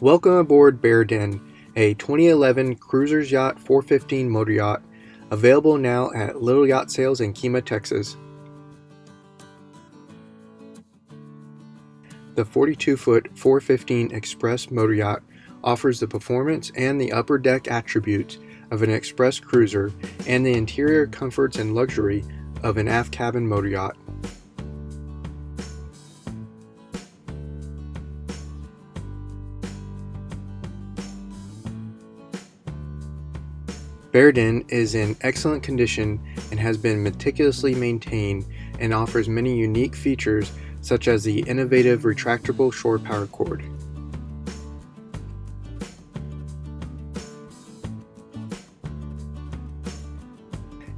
Welcome aboard Bear Den, a 2011 Cruiser's Yacht 415 motor yacht, available now at Little Yacht Sales in Kemah, Texas. The 42-foot 415 Express Motor Yacht offers the performance and the upper deck attributes of an express cruiser and the interior comforts and luxury of an aft cabin motor yacht. Bear Den is in excellent condition and has been meticulously maintained and offers many unique features such as the innovative retractable shore power cord.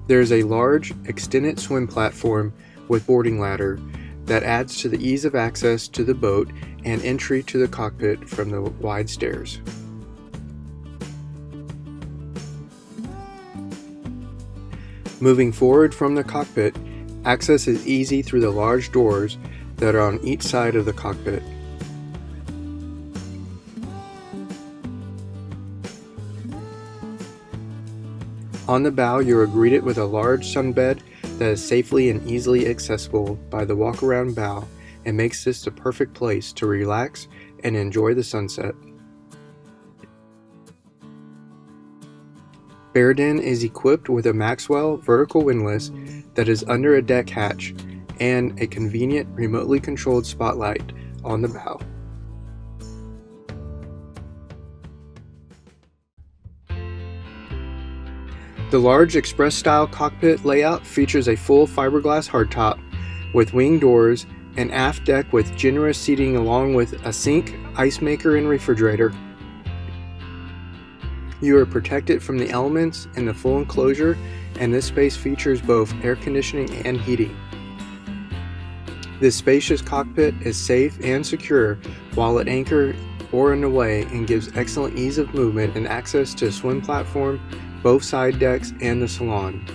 There is a large, extended swim platform with boarding ladder that adds to the ease of access to the boat and entry to the cockpit from the wide stairs. Moving forward from the cockpit, access is easy through the large doors that are on each side of the cockpit. On the bow, you are greeted with a large sunbed that is safely and easily accessible by the walk-around bow and makes this the perfect place to relax and enjoy the sunset. Bear Den is equipped with a Maxwell vertical windlass that is under a deck hatch and a convenient remotely controlled spotlight on the bow. The large Express-style cockpit layout features a full fiberglass hardtop with wing doors, an aft deck with generous seating along with a sink, ice maker, and refrigerator. You are protected from the elements in the full enclosure, and this space features both air conditioning and heating. This spacious cockpit is safe and secure while at anchor or in the way and gives excellent ease of movement and access to the swim platform, both side decks, and the salon.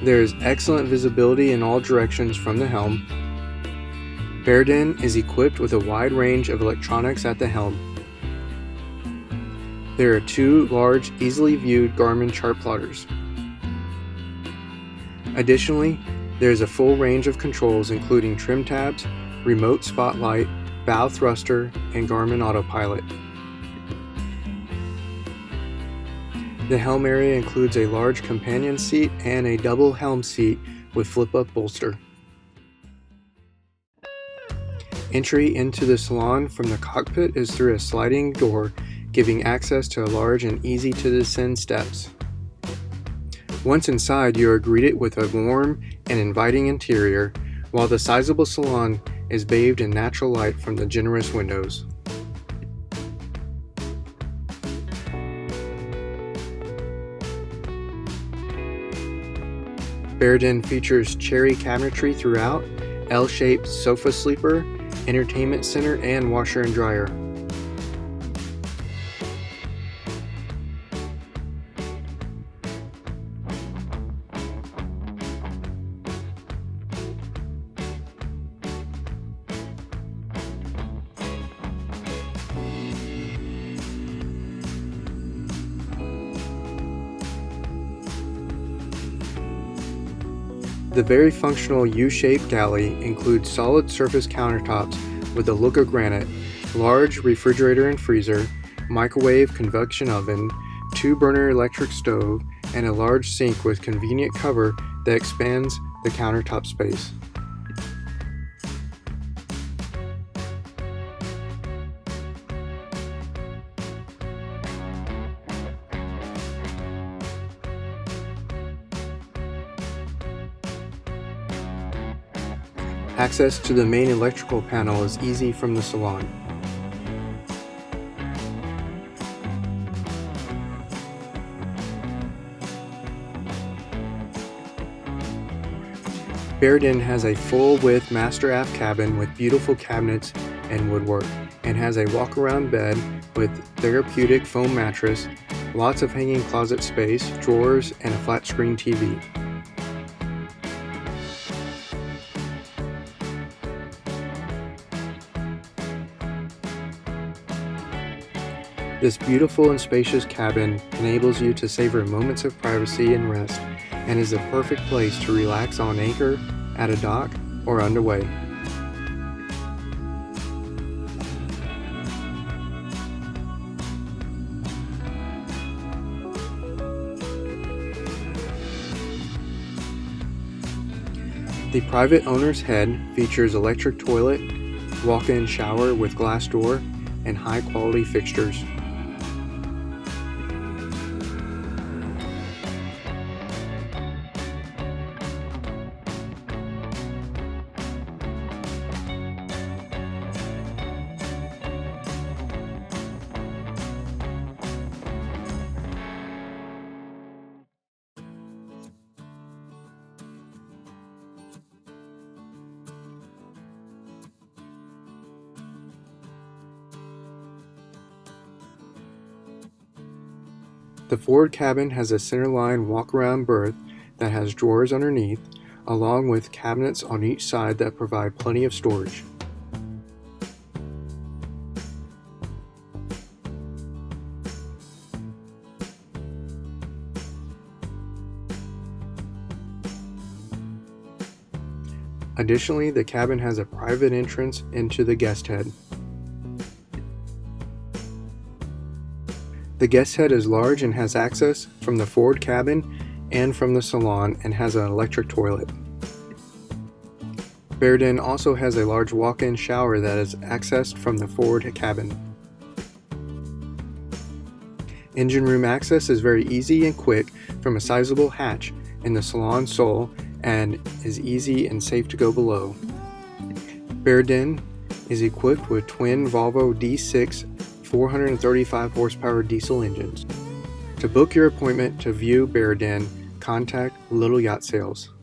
There is excellent visibility in all directions from the helm. Bear Den is equipped with a wide range of electronics at the helm. There are two large, easily viewed Garmin chart plotters. Additionally, there is a full range of controls including trim tabs, remote spotlight, bow thruster, and Garmin autopilot. The helm area includes a large companion seat and a double helm seat with flip-up bolster. Entry into the salon from the cockpit is through a sliding door, giving access to a large and easy to descend steps. Once inside, you are greeted with a warm and inviting interior, while the sizable salon is bathed in natural light from the generous windows. Bear Den features cherry cabinetry throughout, L-shaped sofa sleeper, entertainment center, and washer and dryer. The very functional U-shaped galley includes solid surface countertops with a look of granite, large refrigerator and freezer, microwave convection oven, 2-burner electric stove, and a large sink with convenient cover that expands the countertop space. Access to the main electrical panel is easy from the salon. Bear Den has a full-width master aft cabin with beautiful cabinets and woodwork, and has a walk-around bed with therapeutic foam mattress, Lots of hanging closet space, drawers, and a flat screen TV. This beautiful and spacious cabin enables you to savor moments of privacy and rest, and is a perfect place to relax on anchor, at a dock, or underway. The private owner's head features electric toilet, walk-in shower with glass door, and high-quality fixtures. The forward cabin has a centerline walk-around berth that has drawers underneath, along with cabinets on each side that provide plenty of storage. Additionally, the cabin has a private entrance into the guest head. The guest head is large and has access from the forward cabin and from the salon, and has an electric toilet. Bear Den also has a large walk-in shower that is accessed from the forward cabin. Engine room access is very easy and quick from a sizable hatch in the salon sole, and is easy and safe to go below. Bear Den is equipped with twin Volvo D6-435 horsepower diesel engines. To book your appointment to view Bear Den, contact Little Yacht Sales.